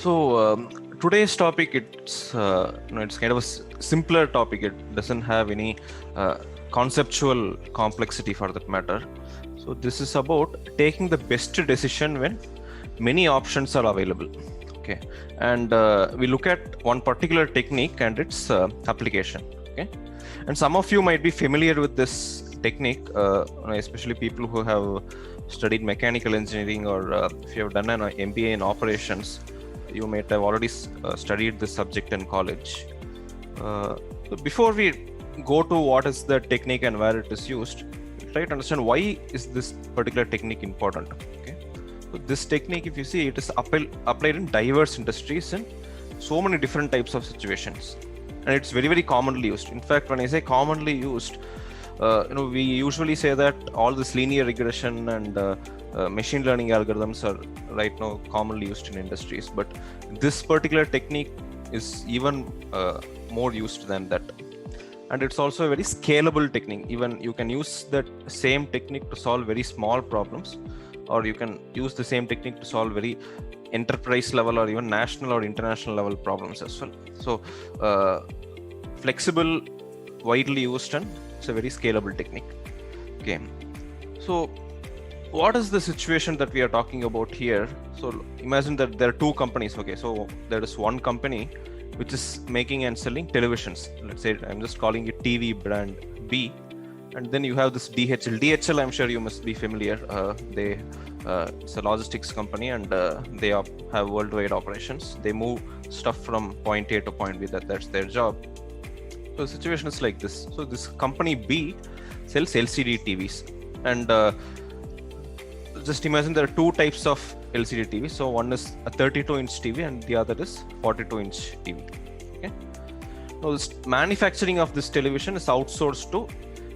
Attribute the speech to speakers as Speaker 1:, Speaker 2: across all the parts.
Speaker 1: Today's topic, it's kind of a simpler topic. It doesn't have any conceptual complexity for that matter. So this is about taking the best decision when many options are available. Okay, and we look at one particular technique and its application. Okay, and some of you might be familiar with this technique, especially people who have studied mechanical engineering, or if you have done an MBA in operations, you might have already studied this subject in college. So before we go to what is the technique and where it is used, try to understand why is this particular technique important. Okay, so this technique, if you see, it is applied in diverse industries in so many different types of situations, and it's very, very commonly used. In fact, when I say commonly used, we usually say that all this linear regression and machine learning algorithms are right now commonly used in industries, but this particular technique is even more used than that. And it's also a very scalable technique. Even you can use that same technique to solve very small problems, or you can use the same technique to solve very enterprise level or even national or international level problems as well. So flexible, widely used, and it's a very scalable technique. Okay, so what is the situation that we are talking about here? So imagine that there are two companies. Okay, so there is one company which is making and selling televisions. Let's say I'm just calling it TV brand B, and then you have this DHL. DHL, I'm sure you must be familiar. It's a logistics company, and they have worldwide operations. They move stuff from point A to point B. That's their job. So the situation is like this. So this company B sells LCD TVs, and just imagine there are two types of LCD TV. So one is a 32-inch TV and the other is 42-inch TV. Okay. Now this manufacturing of this television is outsourced to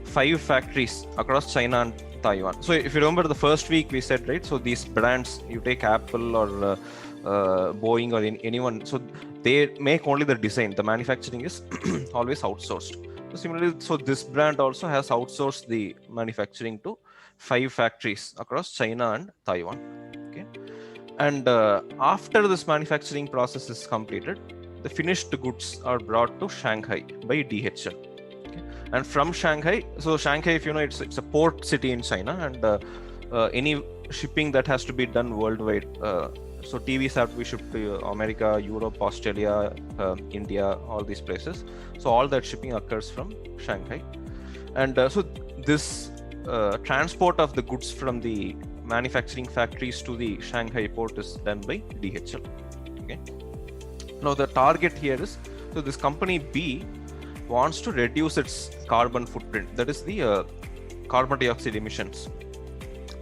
Speaker 1: 5 factories across China and Taiwan. So if you remember the first week we said, right? So these brands, you take Apple or Boeing or anyone, so they make only the design. The manufacturing is always outsourced. So similarly, so this brand also has outsourced the manufacturing to 5 factories across China and Taiwan. Okay, and after this manufacturing process is completed, the finished goods are brought to Shanghai by DHL. Okay, and from Shanghai, so Shanghai, if you know, it's a port city in China, and any shipping that has to be done worldwide. So TVs have to be shipped to America, Europe, Australia, India, all these places. So all that shipping occurs from Shanghai, and so this transport of the goods from the manufacturing factories to the Shanghai port is done by DHL. Okay. Now the target here is, so this company B wants to reduce its carbon footprint, that is the carbon dioxide emissions,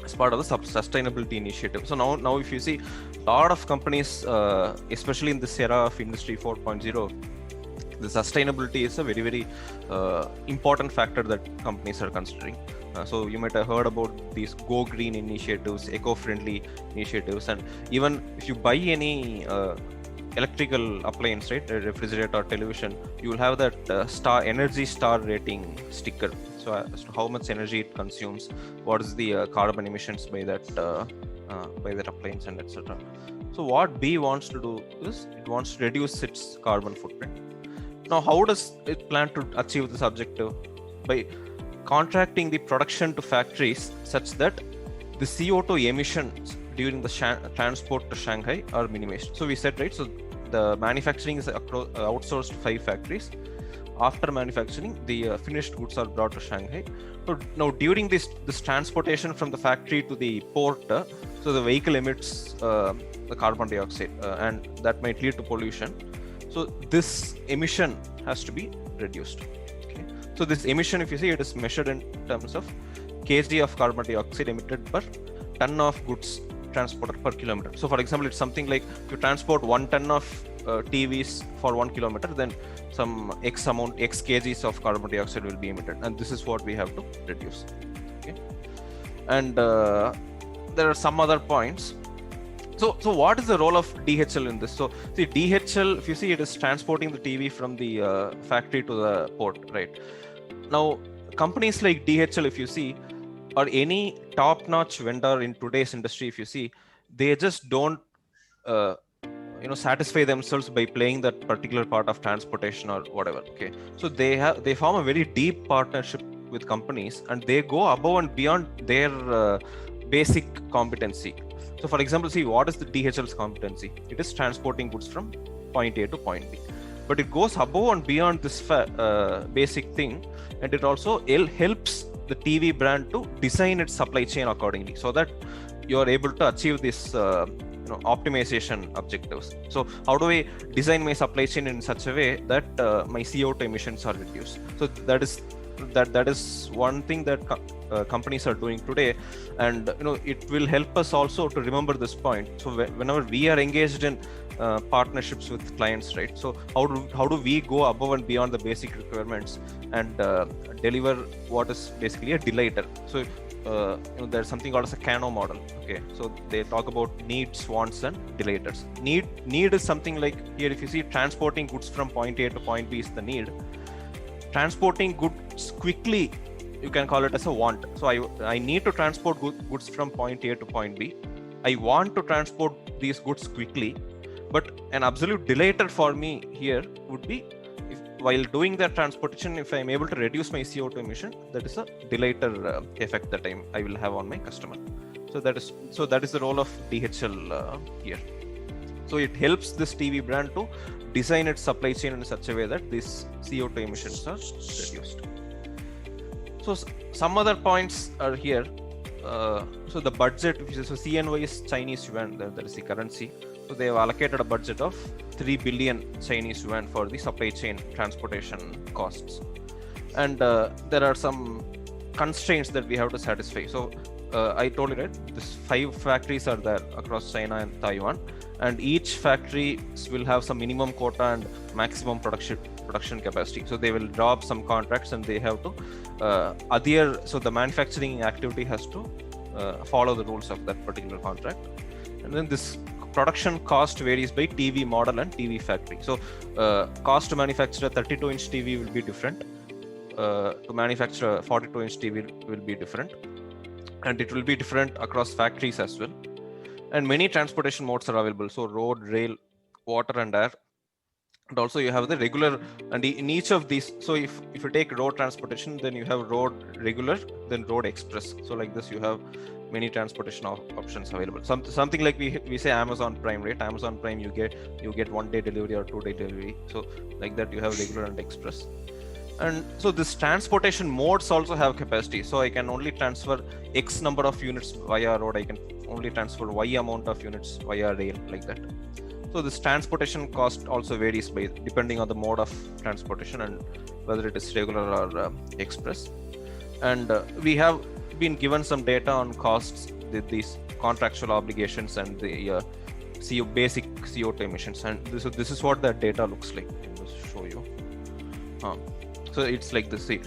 Speaker 1: as part of the sustainability initiative. So now if you see, a lot of companies, especially in this era of Industry 4.0, the sustainability is a very, very important factor that companies are considering. So you might have heard about these Go Green initiatives, eco-friendly initiatives, and even if you buy any electrical appliance, right, a refrigerator or television, you will have that Energy Star rating sticker. So as to how much energy it consumes, what is the carbon emissions by that appliance, and etc. So what B wants to do is it wants to reduce its carbon footprint. Now, how does it plan to achieve this objective? By contracting the production to factories such that the CO2 emissions during the transport to Shanghai are minimized. So we said, right, so the manufacturing is outsourced to 5 factories. After manufacturing, the finished goods are brought to Shanghai. So now during this transportation from the factory to the port, so the vehicle emits the carbon dioxide, and that might lead to pollution. So this emission has to be reduced. Okay. So this emission, if you see, it is measured in terms of kg of carbon dioxide emitted per ton of goods transported per kilometer. So for example, it's something like if you transport 1 ton of TVs for 1 kilometer, then some X kgs of carbon dioxide will be emitted, and this is what we have to reduce. Okay. And there are some other points. So what is the role of DHL in this? So see, DHL, if you see, it is transporting the TV from the factory to the port, right? Now, companies like DHL, if you see, or any top-notch vendor in today's industry, if you see, they just don't satisfy themselves by playing that particular part of transportation or whatever. Okay, so they form a very deep partnership with companies, and they go above and beyond their basic competency. So for example, see, what is the DHL's competency? It is transporting goods from point A to point B, but it goes above and beyond this basic thing, and it also helps the TV brand to design its supply chain accordingly, so that you are able to achieve this optimization objectives. So how do I design my supply chain in such a way that my CO2 emissions are reduced? So that is one thing that companies are doing today, and it will help us also to remember this point. So whenever we are engaged in partnerships with clients, right? So how do we go above and beyond the basic requirements and deliver what is basically a delighter? So there's something called as a Kano model. Okay, so they talk about needs, wants, and delighters. Need is something like, here if you see, transporting goods from point A to point B is the need. Transporting goods quickly, you can call it as a want. So I need to transport goods from point A to point B. I want to transport these goods quickly, but an absolute delighter for me here would be, while doing that transportation, if I'm able to reduce my CO2 emission, that is a delighter effect that I will have on my customer. So that is the role of DHL here. So it helps this TV brand to design its supply chain in such a way that these CO2 emissions are reduced. So some other points are here. So the budget, so CNY is Chinese yuan, that is the currency. So they have allocated a budget of 3 billion Chinese yuan for the supply chain transportation costs. And there are some constraints that we have to satisfy. So I told you, right, these 5 factories are there across China and Taiwan, and each factory will have some minimum quota and maximum production capacity. So they will drop some contracts, and they have to adhere. So the manufacturing activity has to follow the rules of that particular contract. And then this production cost varies by TV model and TV factory. So cost to manufacture a 32-inch TV will be different. To manufacture a 42-inch TV will be different, and it will be different across factories as well. And many transportation modes are available. So road, rail, water, and air. And also you have the regular, and in each of these, so if you take road transportation, then you have road regular, then road express. So like this, you have many transportation options available. Something like we say Amazon Prime, right? Amazon Prime, you get 1-day delivery or 2-day delivery. So like that, you have regular and express. And so this transportation modes also have capacity. So I can only transfer X number of units via road. I can only transfer Y amount of units via rail, like that. So this transportation cost also varies depending on the mode of transportation and whether it is regular or express. And we have been given some data on costs, these contractual obligations, and the basic CO2 emissions. And this is what that data looks like. I'll just show you. So it's like this. See,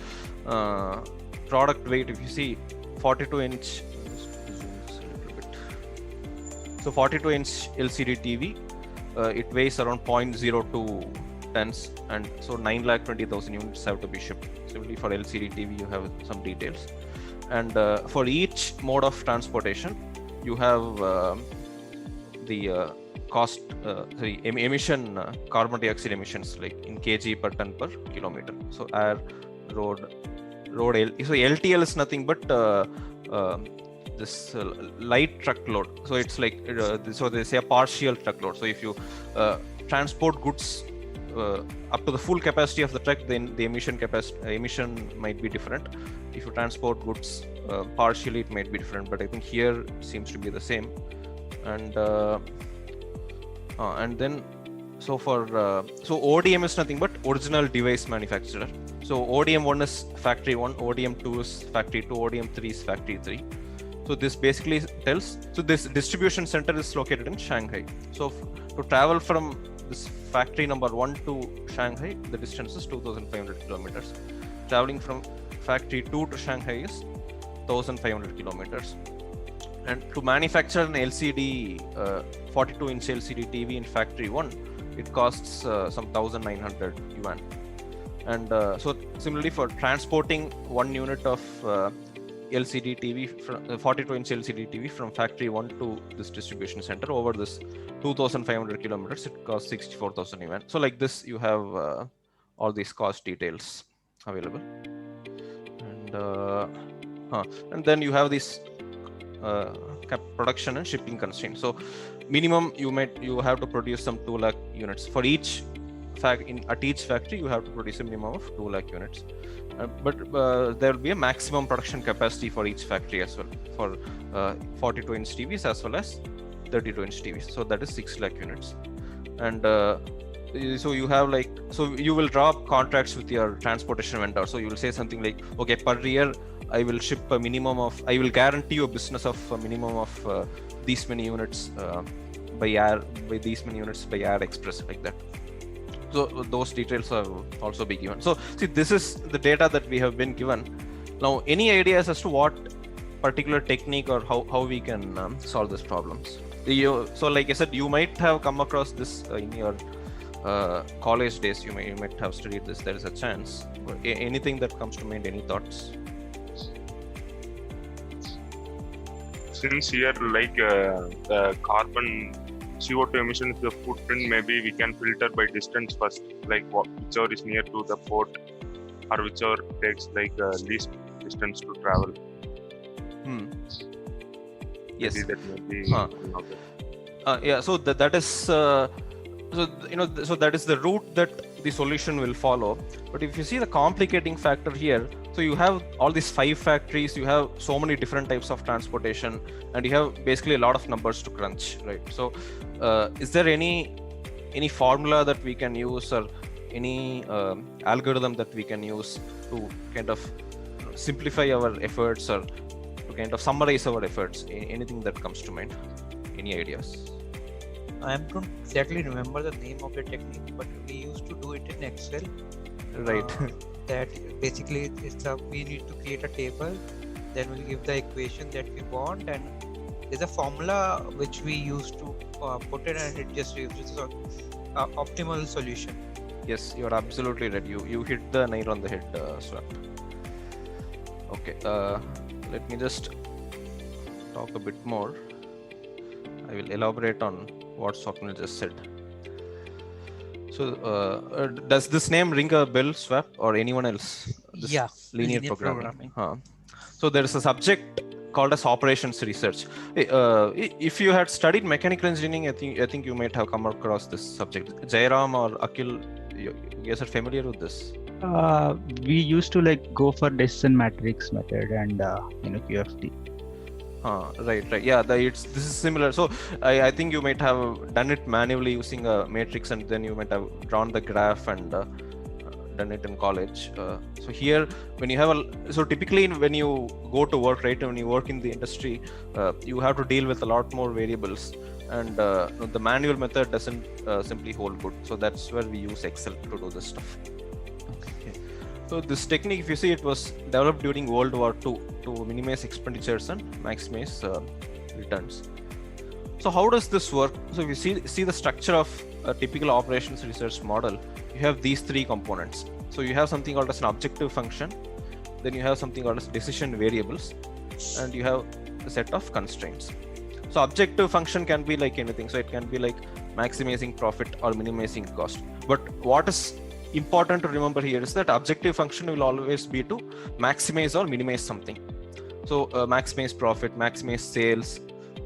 Speaker 1: product weight, if you see 42-inch, so 42-inch LCD TV, it weighs around 0.02 tons, and so 9,20,000 units have to be shipped. Similarly, for LCD TV, you have some details. And for each mode of transportation, you have the cost, emission, carbon dioxide emissions, like in kg per ton per kilometer. So air, road. So LTL is nothing but this light truckload. So it's like, so they say a partial truckload. So if you transport goods up to the full capacity of the truck, then the emission might be different. If you transport goods partially, it might be different, but I think here it seems to be the same. And then so ODM is nothing but original device manufacturer. So ODM 1 is factory 1, ODM 2 is factory 2, ODM 3 is factory 3. So this basically tells, so this distribution center is located in Shanghai. So to travel from this factory number 1 to Shanghai, the distance is 2,500 kilometers. Traveling from factory 2 to Shanghai is 1,500 kilometers. And to manufacture an LCD, 42-inch LCD TV in factory 1, it costs some 1,900 yuan. And so similarly, for transporting 1 unit of LCD TV, 42-inch LCD TV from factory 1 to this distribution center over this 2,500 kilometers, it costs 64,000 yuan. So like this, you have all these cost details available. And then you have this production and shipping constraints. So minimum you have to produce some 2 lakh units for each at each factory. You have to produce a minimum of 2 lakh units, but there will be a maximum production capacity for each factory as well, for 42-inch TVs as well as 32-inch TVs. So that is 6 lakh units. And so you have you will draw up contracts with your transportation vendor. So you will say something like, okay, per year I will ship a minimum of, I will guarantee you a business of a minimum of these many units by these many units by air express, like that. So those details are also be given. So see, this is the data that we have been given. Now, any ideas as to what particular technique or how we can solve these problems? So like I said, you might have come across this in your college days. You might have studied this. There is a chance. Anything that comes to mind? Any thoughts?
Speaker 2: Since here, like the carbon CO2 emissions, the footprint, maybe we can filter by distance first, like whichever is near to the port or whichever takes like least distance to travel.
Speaker 1: Yes.
Speaker 2: Maybe that may be
Speaker 1: yeah. So that is so that is the route that the solution will follow. But if you see the complicating factor here, so you have all these 5 factories, you have so many different types of transportation, and you have basically a lot of numbers to crunch, right? So is there any formula that we can use, or any algorithm that we can use to kind of simplify our efforts, or to kind of summarize our efforts? Anything that comes to mind? Any ideas?
Speaker 3: I don't exactly remember the name of the technique, but we used to do it in Excel.
Speaker 1: Right.
Speaker 3: That basically we need to create a table, then we'll give the equation that we want, and there's a formula which we used to put in, and it just gives us an optimal solution.
Speaker 1: Yes, you're absolutely right. You hit the nail on the head, Swap. Okay, let me just talk a bit more. I will elaborate on what Swapnil just said. So, does this name ring a bell, Swap, or anyone else?
Speaker 3: Yeah,
Speaker 1: linear programming. So there is a subject called as operations research. If you had studied mechanical engineering, I think you might have come across this subject. Jairam or Akhil, you guys are familiar with this?
Speaker 4: We used to go for decision matrix method and QFT.
Speaker 1: Right. Yeah, this is similar. So I think you might have done it manually using a matrix, and then you might have drawn the graph and done it in college. So here, when you have so typically when you go to work, right, when you work in the industry, you have to deal with a lot more variables, and the manual method doesn't simply hold good. So that's where we use Excel to do this stuff. Okay. So this technique, if you see, it was developed during World War II to minimize expenditures and maximize returns. So how does this work? So if you see the structure of a typical operations research model, you have these 3 components. So you have something called as an objective function, then you have something called as decision variables, and you have a set of constraints. So objective function can be like anything. So it can be like maximizing profit or minimizing cost. But what is important to remember here is that objective function will always be to maximize or minimize something. So maximize profit, maximize sales,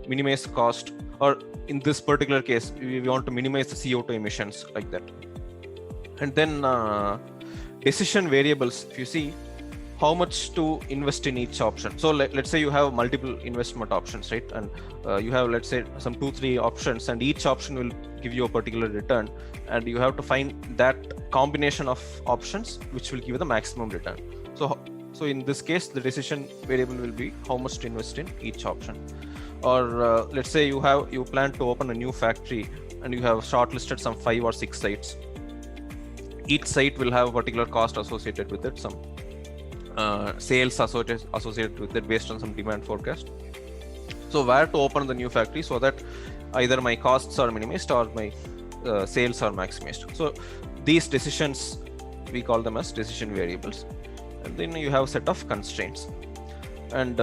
Speaker 1: minimize cost, or in this particular case, we want to minimize the CO2 emissions, like that. And then decision variables, if you see how much to invest in each option. So let's say you have multiple investment options, right? And you have, let's say, some 2-3 options, and each option will give you a particular return, and you have to find that combination of options which will give you the maximum return. So in this case, the decision variable will be how much to invest in each option. Or let's say you plan to open a new factory, and you have shortlisted some 5 or 6 sites. Each site will have a particular cost associated with it, some sales associated with it based on some demand forecast. So where to open the new factory so that either my costs are minimized or my sales are maximized. So these decisions, we call them as decision variables. And then you have a set of constraints. And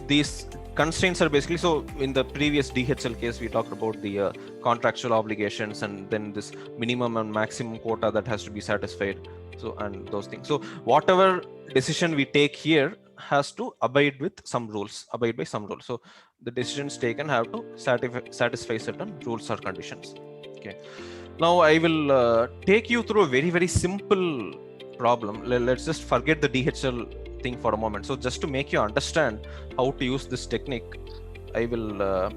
Speaker 1: these constraints are basically, so in the previous DHL case we talked about the contractual obligations and then this minimum and maximum quota that has to be satisfied, so and those things. So whatever decision we take here has to abide by some rules. So the decisions taken have to satisfy certain rules or conditions. Okay, now I will take you through a very simple problem. Let's just forget the DHL thing for a moment. So just to make you understand how to use this technique, I will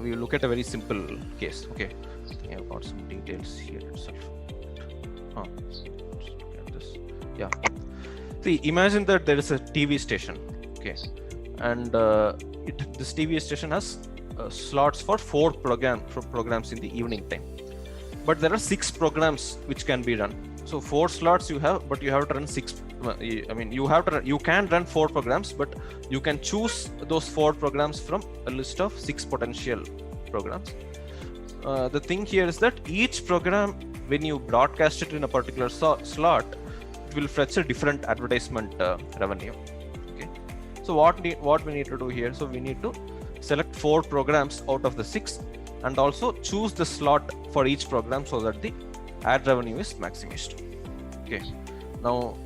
Speaker 1: we will look at a very simple case. Okay, I think I've got some details here itself. Let's look at this. Yeah, see, imagine that there is a TV station. Okay, and this TV station has slots for 4 programs in the evening time, but there are 6 programs which can be run. So 4 slots you have, but you have to run 6. I mean, you can run 4 programs, but you can choose those 4 programs from a list of 6 potential programs. The thing here is that each program, when you broadcast it in a particular slot, it will fetch a different advertisement revenue. Okay, so what we need to do here? So we need to select 4 programs out of the 6, and also choose the slot for each program so that the ad revenue is maximized. Okay, now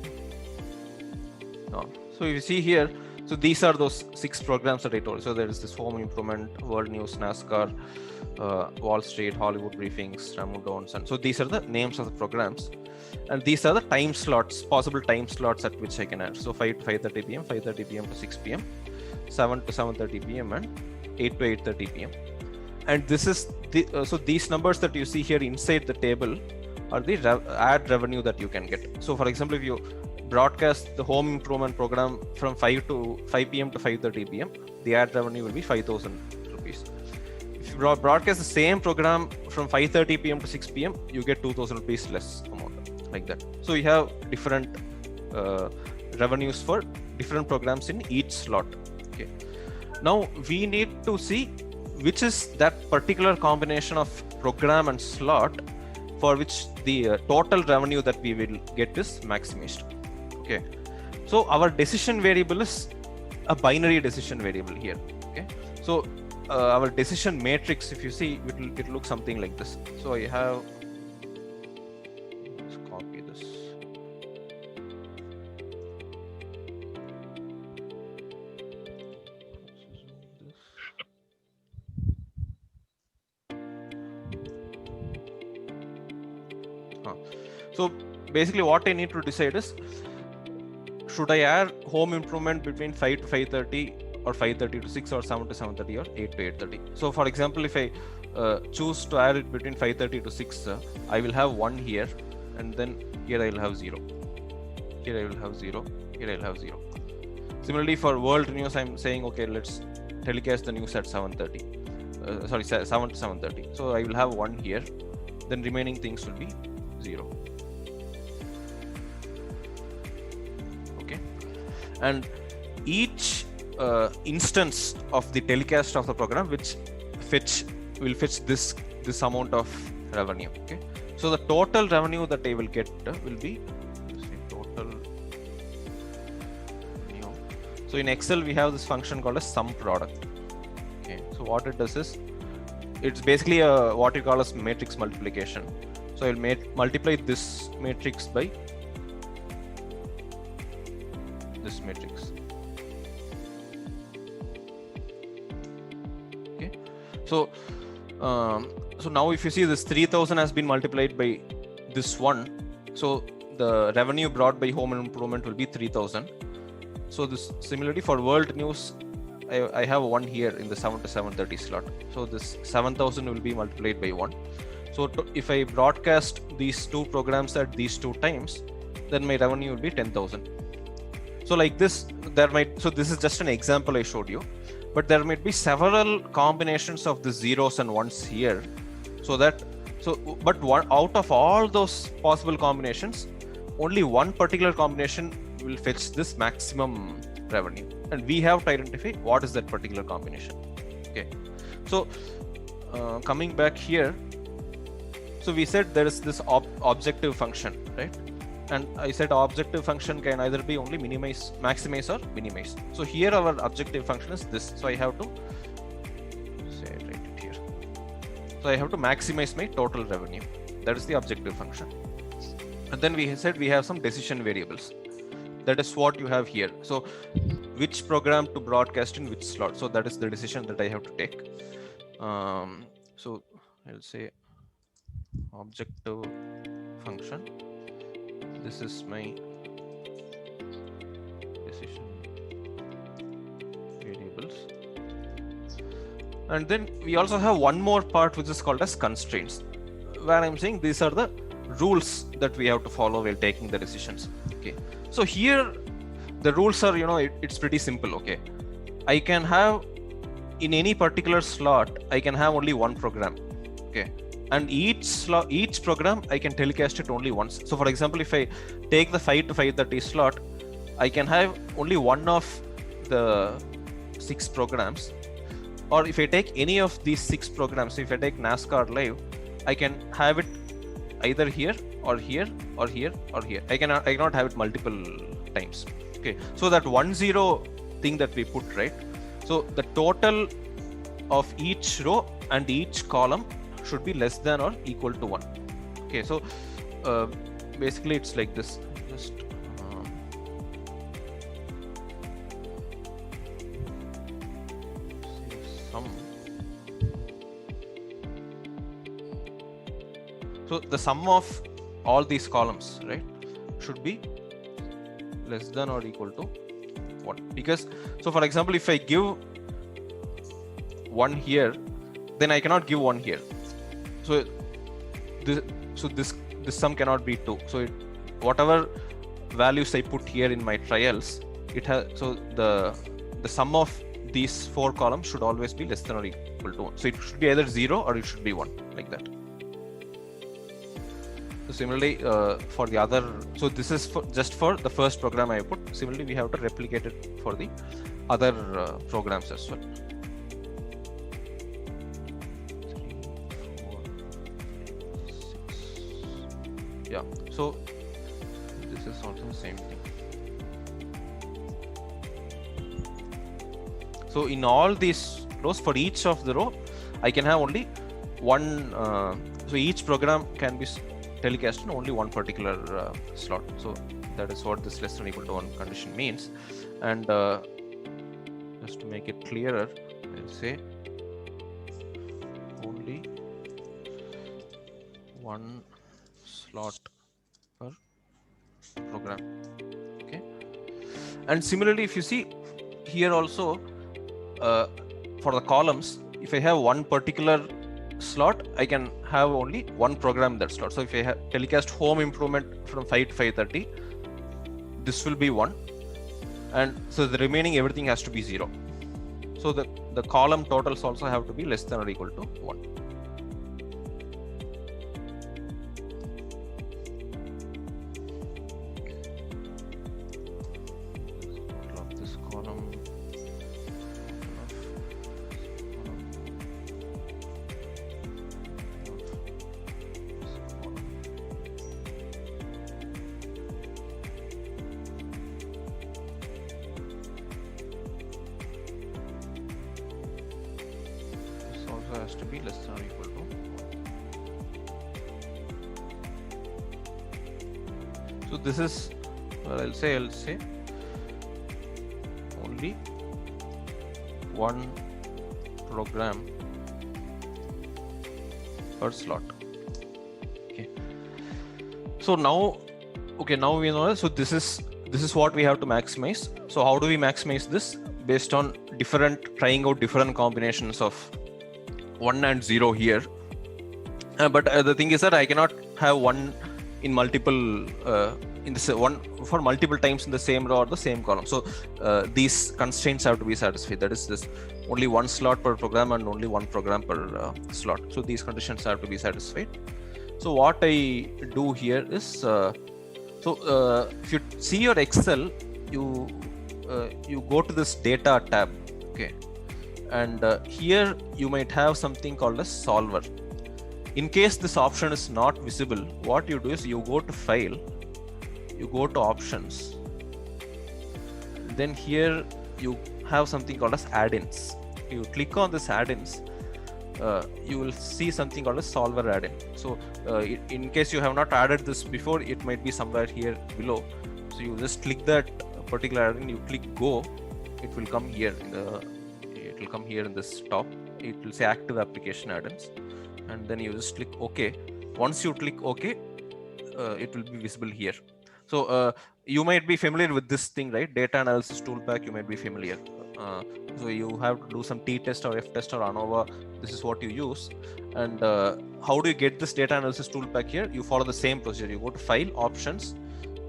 Speaker 1: so you see here, so these are those 6 programs that I told. So there is this Home Improvement, World News, NASCAR, Wall Street, Hollywood Briefings, Ramon Downs, and so these are the names of the programs, and these are the time slots, possible time slots at which I can add. So 5 to 5:30 p.m., 5:30 p.m. to 6 p.m., 7 to 7:30 p.m., and 8 to 8:30 p.m. And this is the so these numbers that you see here inside the table are the ad revenue that you can get. So for example, if you broadcast the Home Improvement program from 5 p.m. to 5:30 p.m., the ad revenue will be 5,000 rupees. If you broadcast the same program from 5:30 p.m. to 6 p.m., you get 2,000 rupees less amount, like that. So you have different revenues for different programs in each slot. Okay, now we need to see which is that particular combination of program and slot for which the total revenue that we will get is maximized. Okay, so our decision variable is a binary decision variable here. Okay, so our decision matrix, if you see, it looks something like this. So I have, let's copy this. So basically what I need to decide is, should I add Home Improvement between 5 to 5:30 or 5:30 to 6 or 7 to 7:30 or 8 to 8:30? So for example, if I choose to add it between 5:30 to 6, I will have 1 here, and then here I will have 0. Here I will have 0. Here I will have 0. Similarly for World News, I'm saying, okay, let's telecast the news at 7:30. 7 to 7:30. So I will have 1 here. Then remaining things will be 0. Okay, and each instance of the telecast of the program will fetch this amount of revenue. Okay, so the total revenue that I will get will be total revenue. So in Excel we have this function called as sum product. Okay, so what it does is, it's basically what you call as matrix multiplication. So I'll multiply this matrix by this matrix. Okay, so now if you see, this 3,000 has been multiplied by this one, so the revenue brought by Home Improvement will be 3,000. So this similarly for World News, I have 1 here in the 7 to 7:30 slot. So this 7,000 will be multiplied by 1. So if I broadcast these 2 programs at these 2 times, then my revenue will be 10,000. So like this, so this is just an example I showed you, but there might be several combinations of the zeros and ones here. But out of all those possible combinations, only one particular combination will fetch this maximum revenue, and we have to identify what is that particular combination. Okay, so coming back here, so we said there is this objective function, right? and I said objective function can either be only maximize or minimize. So here our objective function is this. So I have to write it here. So I have to maximize my total revenue. That is the objective function. And then we said we have some decision variables. That is what you have here. So which program to broadcast in which slot. So that is the decision that I have to take. So I'll say objective function. This is my decision variables. And then we also have one more part which is called as constraints, where I'm saying these are the rules that we have to follow while taking the decisions. Okay. So here the rules are, it's pretty simple. Okay. I can have in any particular slot, I can have only one program. Okay. And each program I can telecast it only once. So for example, if I take the 5 to 5:30 slot, I can have only one of the 6 programs. Or if I take any of these 6 programs, so if I take NASCAR Live, I can have it either here or here or here or here. I cannot have it multiple times. Okay. So that 1-0 thing that we put, right? So the total of each row and each column should be less than or equal to 1. Okay, so basically it's like this. Just sum. So the sum of all these columns, right, should be less than or equal to 1. Because, so for example, if I give 1 here, then I cannot give 1 here. So this sum cannot be 2. So whatever values I put here in my trials, it has, so the sum of these 4 columns should always be less than or equal to 1. So it should be either 0 or it should be 1, like that. So similarly for the other, so this is just for the first program I put. Similarly, we have to replicate it for the other programs as well. 3, 4, 5, 6. Yeah, so this is also the same thing. So in all these rows, for each of the row, I can have only one. So each program can be telecast in only one particular slot. So that is what this less than or equal to 1 condition means. And just to make it clearer, I'll say only one slot per program. Okay. And similarly, if you see here also for the columns, if I have one particular slot, I can have only one program in that slot. So if I have telecast home improvement from 5 to 5:30, this will be 1, and so the remaining everything has to be 0. So the column totals also have to be less than or equal to 1. This column. Has to be less than or equal to 1. So this is, well, I'll say only one program per slot. Okay. So now we know. So this is what we have to maximize. So how do we maximize this? Based on trying out different combinations of 1 and 0 here, but the thing is that I cannot have 1 in multiple in the one for multiple times in the same row or the same column. So these constraints have to be satisfied. That is, this only 1 slot per program and only 1 program per slot. So these conditions have to be satisfied. So what I do here is, if you see your Excel, you go to this data tab. Okay. And here you might have something called a solver. In case this option is not visible, what you do is you go to file you go to options. Then here you have something called as add-ins. You click on this add-ins, you will see something called as solver add-in. So in case you have not added this before, it might be somewhere here below. So you just click that particular add-in, you click go, it will come here in the, it will come here in this top. It will say active application add-ins, and then you just click OK. Once you click OK, it will be visible here. So you might be familiar with this thing, right? Data analysis toolpack, you might be familiar. So you have to do some t-test or f-test or ANOVA. This is what you use. And how do you get this data analysis toolpack here? You follow the same procedure. You go to File, Options,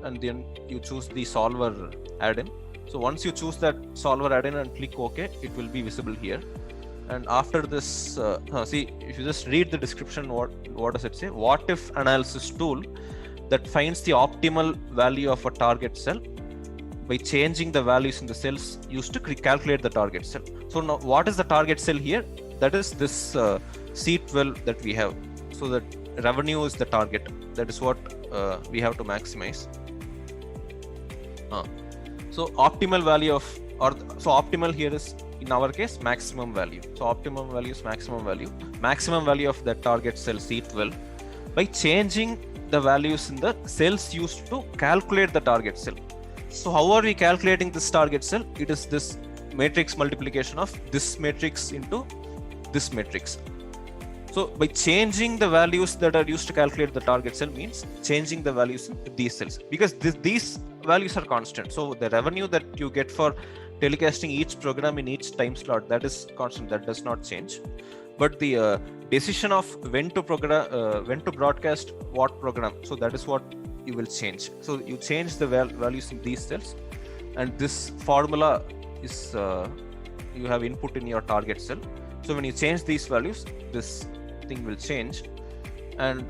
Speaker 1: and then you choose the solver add-in. So once you choose that solver add-in and click OK, it will be visible here. And after this, see, if you just read the description, what does it say? What if analysis tool that finds the optimal value of a target cell by changing the values in the cells used to calculate the target cell. So now what is the target cell here? That is this C12 that we have. So that revenue is the target. That is what we have to maximize. So optimal value of, so optimal here is, in our case, maximum value. So optimum value is maximum value of the target cell C12 by changing the values in the cells used to calculate the target cell. So how are we calculating this target cell? It is this matrix multiplication of this matrix into this matrix. So by changing the values that are used to calculate the target cell means changing the values in these cells, because these values are constant. So the revenue that you get for telecasting each program in each time slot, that is constant, that does not change. But the decision of when to broadcast what program, so that is what you will change. So you change the values in these cells, and this formula is you have input in your target cell. So when you change these values, this thing will change, and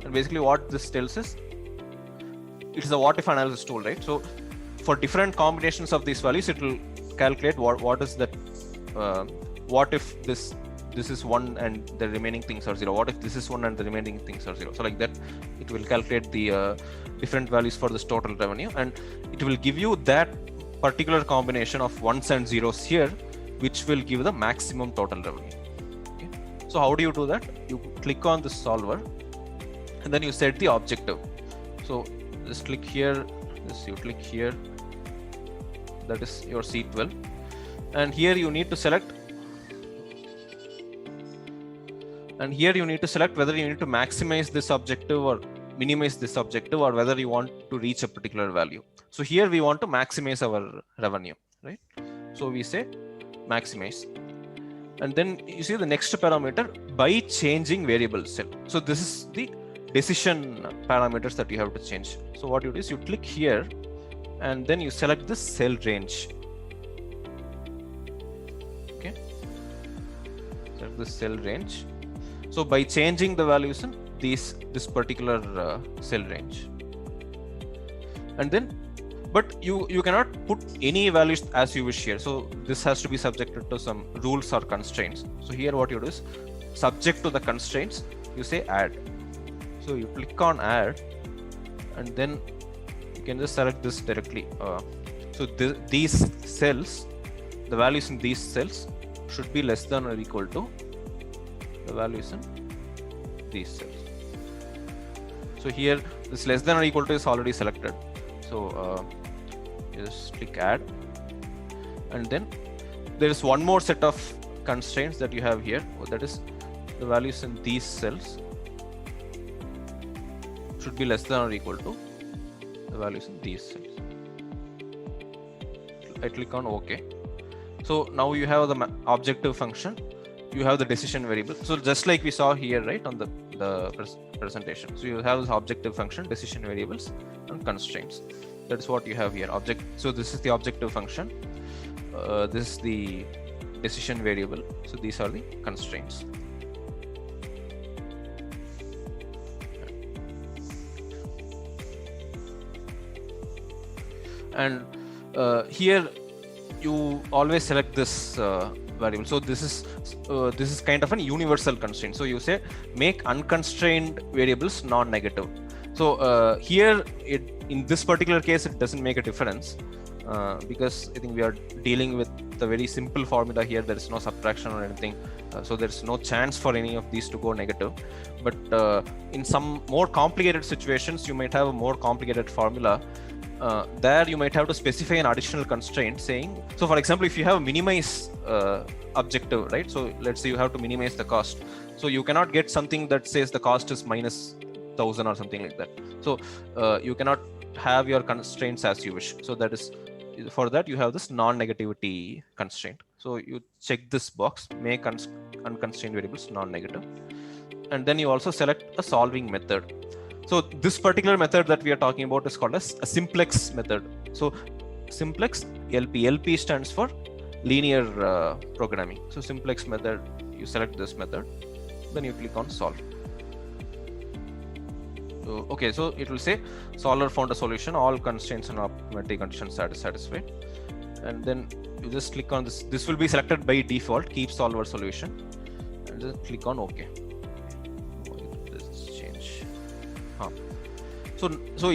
Speaker 1: basically what this tells us, it is a what if analysis tool, right? So for different combinations of these values, it will calculate what is that. What if this is 1 and the remaining things are 0? What if this is 1 and the remaining things are 0? So like that, it will calculate the different values for this total revenue, and it will give you that particular combination of ones and zeros here, which will give the maximum total revenue. Okay. So how do you do that? You click on the solver, and then you set the objective. So just click here, you click here, that is your C12, and here you need to select, whether you need to maximize this objective or minimize this objective, or whether you want to reach a particular value. So here we want to maximize our revenue, right? So we say maximize, and then you see the next parameter, by changing variable cell. So this is the decision parameters that you have to change. So what you do is you click here, and then you select the cell range. Okay, select the cell range. So by changing the values in this particular cell range, and then, but you cannot put any values as you wish here. So this has to be subjected to some rules or constraints. So here what you do is, subject to the constraints, you say add. So you click on add, and then you can just select this directly. So these cells, the values in these cells should be less than or equal to the values in these cells. So here this less than or equal to is already selected. So just click add, and then there is one more set of constraints that you have here. That is, the values in these cells should be less than or equal to the values in these cells. I click on OK. So now you have the objective function, you have the decision variable. So just like we saw here, right, on the presentation. So you have this objective function, decision variables, and constraints. That is what you have here. So this is the objective function. This is the decision variable. So these are the constraints. And here you always select this variable. So this is kind of an universal constraint. So you say make unconstrained variables non-negative. So here, in this particular case, it doesn't make a difference because I think we are dealing with the very simple formula here. There is no subtraction or anything, so there is no chance for any of these to go negative. But in some more complicated situations, you might have a more complicated formula. There you might have to specify an additional constraint saying, so for example, if you have a minimize objective, right? So let's say you have to minimize the cost. So you cannot get something that says the cost is minus 1,000 or something like that. So you cannot have your constraints as you wish. So that is, for that you have this non-negativity constraint. So you check this box, make unconstrained variables non-negative, and then you also select a solving method. So this particular method that we are talking about is called as a simplex method. So simplex LP stands for linear programming. So simplex method, you select this method, then you click on solve. So, okay, so it will say solver found a solution, all constraints and arithmetic conditions are satisfied, and then you just click on this. This will be selected by default, keep solver solution, and just click on OK. So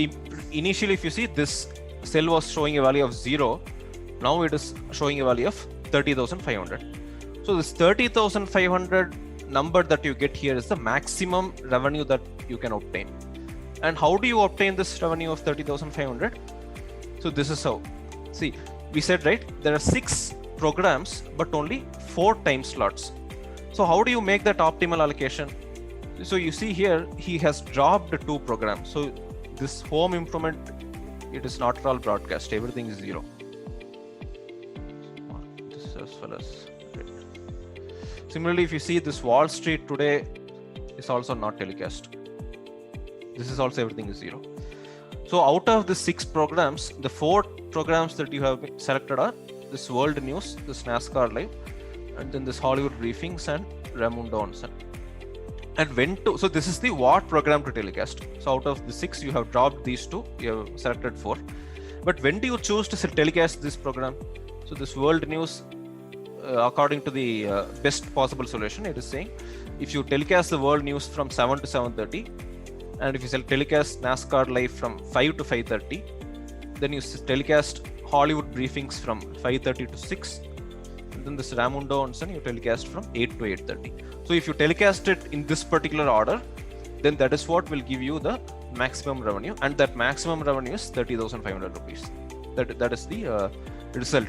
Speaker 1: initially, if you see, this cell was showing a value of 0. Now it is showing a value of 30,500. So this 30,500 number that you get here is the maximum revenue that you can obtain. And how do you obtain this revenue of 30,500? So this is how. See, we said, right, there are 6 programs, but only 4 time slots. So how do you make that optimal allocation? So you see here, he has dropped 2 programs. So this home improvement, it is not at all broadcast. Everything is 0. This as well as right. Similarly, if you see this Wall Street today is also not telecast. This is also everything is 0. So out of the 6 programs, the 4 programs that you have selected are this World News, this NASCAR Live, and then this Hollywood Briefings and Raimundo Onsen. And when to, so this is the what program to telecast. So out of the 6, you have dropped these 2, you have selected 4. But when do you choose to telecast this program? So this World News, according to the best possible solution, it is saying, if you telecast the World News from 7 to 7:30, and if you telecast NASCAR Live from 5 to 5:30, then you telecast Hollywood Briefings from 5:30 to 6, and then this Raimundo Onsen you telecast from 8 to 8:30. So if you telecast it in this particular order, then that is what will give you the maximum revenue, and that maximum revenue is 30,500 rupees. That is the result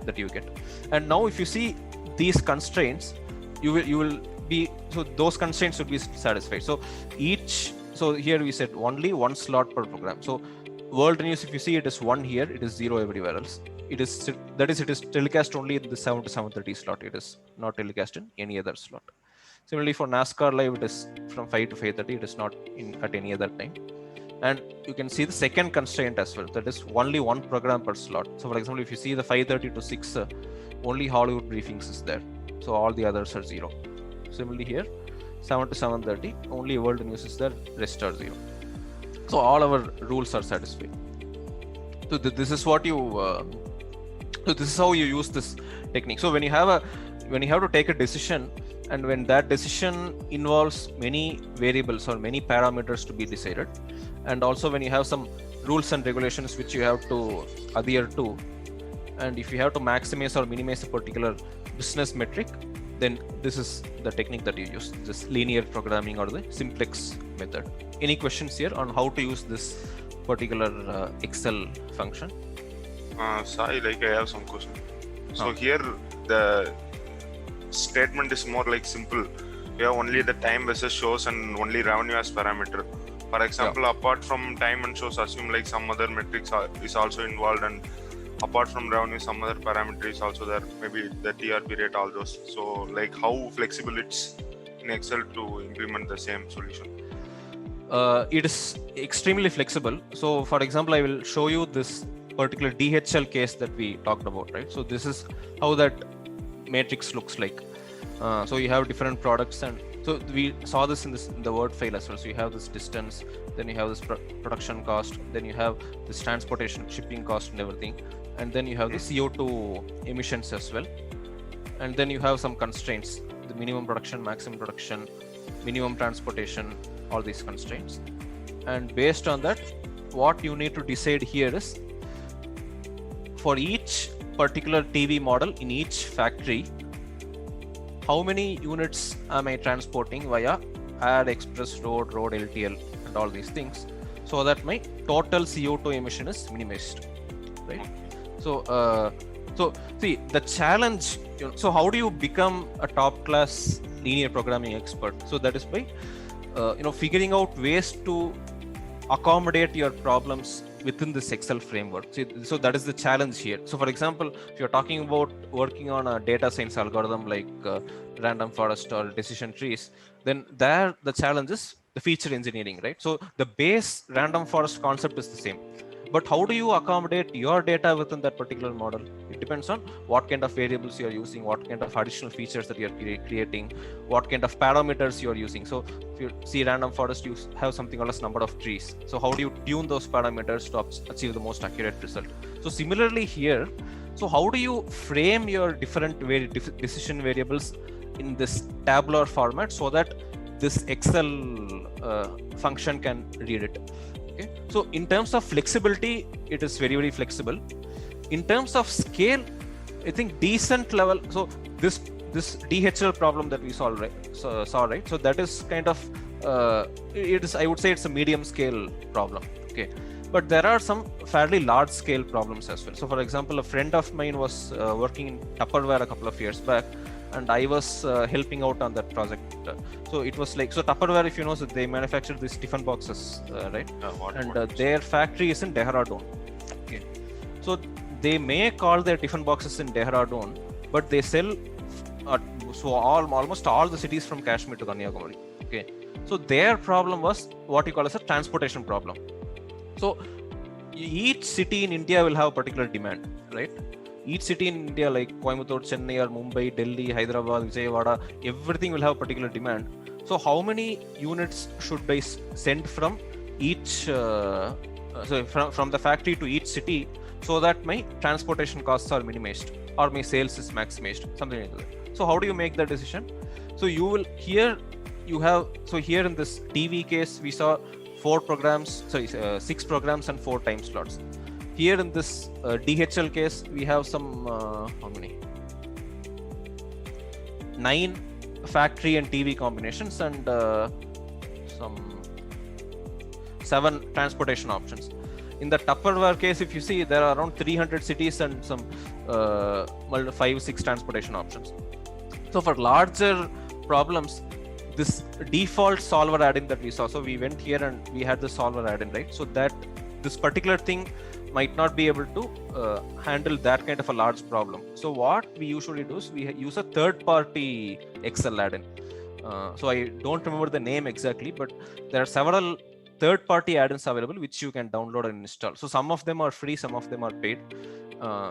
Speaker 1: that you get. And now if you see these constraints, you will be, so those constraints should be satisfied. So here we said only 1 slot per program. So World News, if you see, it is 1 here, it is 0 everywhere else. It is telecast only in the 7 to 7:30 slot. It is not telecast in any other slot. Similarly, for NASCAR Live, it is from 5 to 5:30. It is not at any other time. And you can see the second constraint as well. That is only 1 program per slot. So for example, if you see the 5:30 to 6, only Hollywood Briefings is there. So all the others are 0. Similarly here, 7 to 7:30, only World News is there, rest are 0. So all our rules are satisfied. So this is what you, so this is how you use this technique. So when you have to take a decision, and when that decision involves many variables or many parameters to be decided, and also when you have some rules and regulations which you have to adhere to, and if you have to maximize or minimize a particular business metric, then this is the technique that you use, this linear programming or the simplex method. Any questions here on how to use this particular Excel function?
Speaker 2: Sai, I have some question. So here the statement is more simple. You have only the time versus shows and only revenue as parameter. For example, apart from time and shows, assume some other metrics is also involved, and apart from revenue, some other parameter is also there, maybe the TRP rate, all those. So how flexible it's in Excel to implement the same solution?
Speaker 1: It is extremely flexible. So for example, I will show you this particular DHL case that we talked about, right? So this is how that matrix looks like. So you have different products, and so we saw this in the Word file as well. So you have this distance, then you have this production cost, then you have this transportation, shipping cost and everything, and then you have the CO2 emissions as well, and then you have some constraints, the minimum production, maximum production, minimum transportation, all these constraints. and based on that, what you need to decide here is for each particular TV model in each factory, how many units am I transporting via air, express, road, LTL, and all these things, so that my total CO2 emission is minimized, right? So, see the challenge. So how do you become a top-class linear programming expert? So that is by figuring out ways to accommodate your problems within this Excel framework. So that is the challenge here. So for example, if you're talking about working on a data science algorithm like random forest or decision trees, then there the challenge is the feature engineering, right? So the base random forest concept is the same, but how do you accommodate your data within that particular model? It depends on what kind of variables you're using, what kind of additional features that you're creating, what kind of parameters you're using. So if you see random forest, you have something called as number of trees. So how do you tune those parameters to achieve the most accurate result? So similarly here, so how do you frame your different decision variables in this tabular format so that this Excel function can read it? Okay. So in terms of flexibility, it is very, very flexible. In terms of scale, I think decent level. So this DHL problem that we saw, right? So that is kind of it is, I would say, it's a medium scale problem. Okay, but there are some fairly large scale problems as well. So for example, a friend of mine was working in Tupperware a couple of years back, and I was helping out on that project. So it was like, so Tupperware, if you know, so they manufacture these tiffin boxes, right? Their factory is in Dehradun. Okay, so they make all their tiffin boxes in Dehradun, but they sell almost all the cities from Kashmir to Kanyakumari. Okay, so their problem was what you call as a transportation problem. So each city in India will have a particular demand, right? Each city in India, like Coimbatore, Chennai, or Mumbai, Delhi, Hyderabad, Vijayawada, everything will have a particular demand. So how many units should I send from each, from the factory to each city, so that my transportation costs are minimized or my sales is maximized, something like that. So how do you make that decision? So you will here in this TV case, we saw 6 programs and 4 time slots. Here in this DHL case, we have some, how many? 9 factory and TV combinations and some 7 transportation options. In the Tupperware case, if you see, there are around 300 cities and some 5-6 transportation options. So for larger problems, this default solver add-in that we saw, so we went here and we had the solver add-in, right? So that this particular thing might not be able to handle that kind of a large problem. So what we usually do is we use a third-party Excel add-in. So I don't remember the name exactly, but there are several third-party add-ins available which you can download and install. So some of them are free, some of them are paid.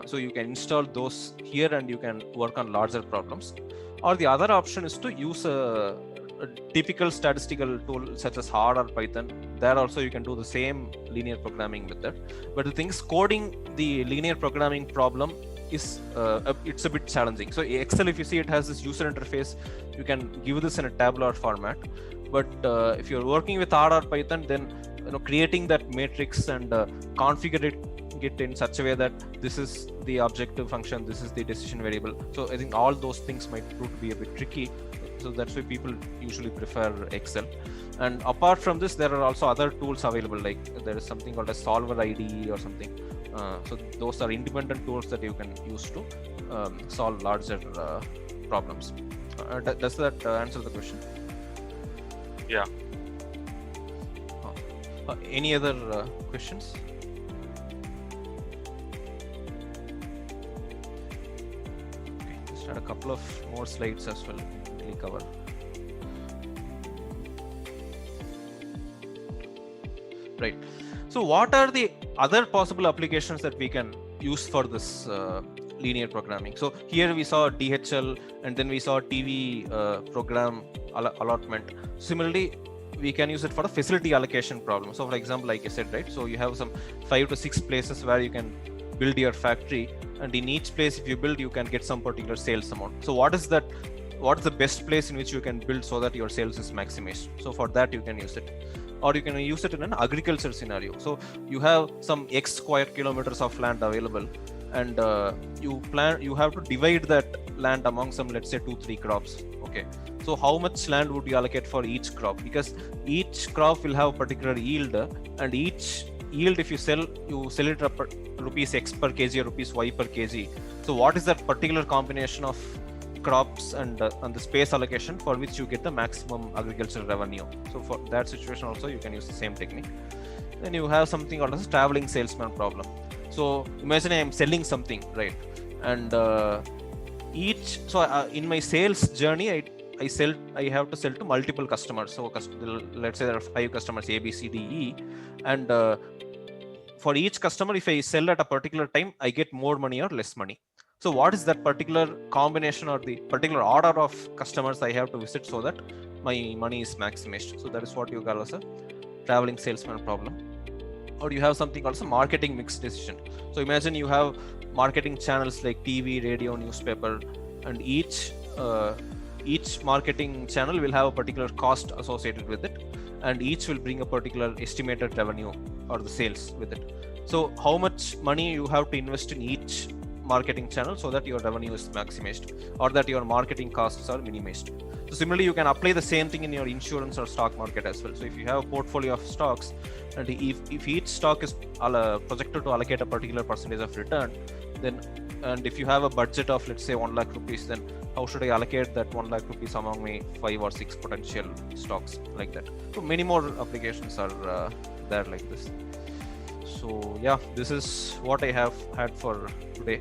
Speaker 1: So you can install those here and you can work on larger problems. Or the other option is to use a typical statistical tool such as R or Python. There also you can do the same linear programming with that. But the thing is, coding the linear programming problem is it's a bit challenging. So Excel, if you see, it has this user interface. You can give this in a tabular format. But if you're working with R or Python, then creating that matrix and configuring it in such a way that this is the objective function, this is the decision variable. So I think all those things might prove to be a bit tricky. So that's why people usually prefer Excel. And apart from this, there are also other tools available, like there is something called a solver ID or something. So those are independent tools that you can use to solve larger problems. Does that answer the question?
Speaker 2: Yeah.
Speaker 1: Any other questions? Okay, just add a couple of more slides as well. Cover. Right. So what are the other possible applications that we can use for this linear programming? So here we saw DHL and then we saw TV program allotment. Similarly, we can use it for the facility allocation problem. So for example, like I said, right? So you have some 5 to 6 places where you can build your factory, and in each place, if you build, you can get some particular sales amount. So what is that? What's the best place in which you can build so that your sales is maximized? So for that, you can use it. or you can use it in an agriculture scenario. So you have some X square kilometers of land available, and you have to divide that land among some, let's say 2-3 crops. Okay, so how much land would you allocate for each crop? Because each crop will have a particular yield, and each yield, if you sell it at rupees X per kg or rupees Y per kg. So what is that particular combination of crops and the space allocation for which you get the maximum agricultural revenue? So for that situation also you can use the same technique. Then you have something called as traveling salesman problem. So imagine I am selling something, right? And in my sales journey, I have to sell to multiple customers. So let's say there are 5 customers, A, B, C, D, E, and for each customer, if I sell at a particular time, I get more money or less money. So what is that particular combination or the particular order of customers I have to visit so that my money is maximized? So that is what you call as a traveling salesman problem. Or you have something called as a marketing mix decision. So imagine you have marketing channels like TV, radio, newspaper, and each marketing channel will have a particular cost associated with it, and each will bring a particular estimated revenue or the sales with it. So how much money you have to invest in each marketing channel so that your revenue is maximized or that your marketing costs are minimized. So similarly, you can apply the same thing in your insurance or stock market as well. So if you have a portfolio of stocks, and if each stock is projected to allocate a particular percentage of return, then, and if you have a budget of, let's say 1 lakh rupees, then how should I allocate that 1 lakh rupees among my 5 or 6 potential stocks, like that. So many more applications are there like this. So yeah, this is what I have had for today.